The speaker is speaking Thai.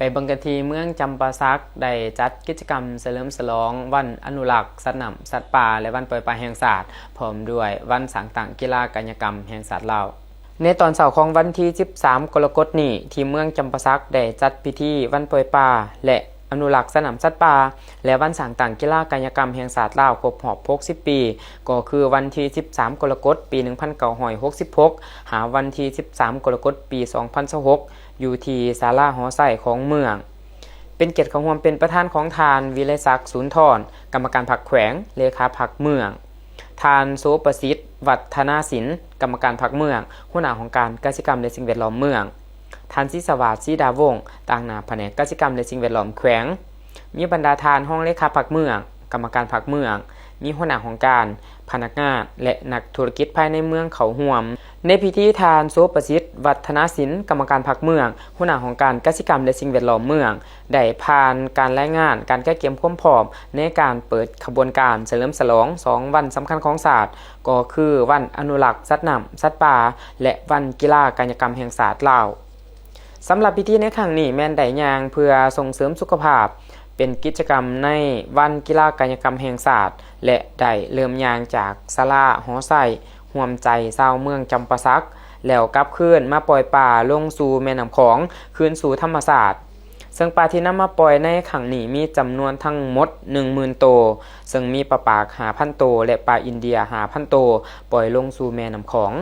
ไปเบิ่งกันที่เมืองจำปาสักได้จัดกิจกรรมเฉลิมฉลองวันอนุรักษ์สัตว์น้ำสัตว์ป่าและวันปล่อยปลาแห่งชาติพร้อมด้วยวันสังต่างกีฬากายกรรมแห่งชาติลาวในตอนเช้าของวันที่13กรกฎาคมนี้ที่เมืองจำปาสักได้จัดพิธีวันปล่อยปลาและอนุรักษ์สนามสัตว์ป่าและวันสังต่างกีฬากายกรรมแห่งชาติลาวครบรอบ60ปีก็คือวันที่13กรกฎาคมปี1966หาวันที่13กรกฎาคมปี2026อยู่ที่ศาลาหอไส้ของเมืองเป็นเกียรติของร่วมเป็นประธานของทานวิไลศักดิ์สุนทรกรรมการพรรคแขวงเลขาพรรคเมืองทานโสประสิทธิ์วัฒนาศิลป์กรรมการพรรคเมืองหัวหน้าของการกสิกรรมและสิ่งแวดล้อมเมืองทานศิสวัสดิ์ศรีดาวงศ์ต่างหน้าแผนกกสิกรรมและสิ่งแวดล้อมแขวงมีบรรดาทานห้องเลขาพรรคเมืองกรรมการพรรคเมืองมีหัวหน้าของการพนักงานและนักธุรกิจภายในเมืองเขาห่วมในพิธีทานโสประสิทธิ์วัฒนาศิลป์กรรมการพรรคเมืองหัวหน้าของการกสิกรรมและสิ่งแวดล้อมเมืองได้ผ่านการรายงานการแก้เกมความพร้อมในการเปิดขบวนการเฉลิมฉลอง2วันสำคัญของศาสตร์ก็คือวันอนุรักษ์สัตว์น้ำสัตว์ป่าและวันกีฬากายกรรมแห่งชาติลาวสำหรับพิธีในครั้งนี้แม่นได้ย่างเพื่อส่งเสริมสุขภาพเป็นกิจกรรมในวันกีฬากายกรรมแห่งชาติและได้เริ่มย่างจากศาลาหอไส้ห่วมใจชาวเมืองจำปาสักแล้วกลับคืนมาปล่อยปลาลงสู่แม่น้ำของคืนสู่ธรรมชาติซึ่งปลาที่นำมาปล่อยในครั้งนี้มีจำนวนทั้งหมด 10,000 ตัวซึ่งมีปลาปาก 5,000 ตัวและปลาอินเดีย 5,000 ตัวปล่อยลงสู่แม่น้ำของ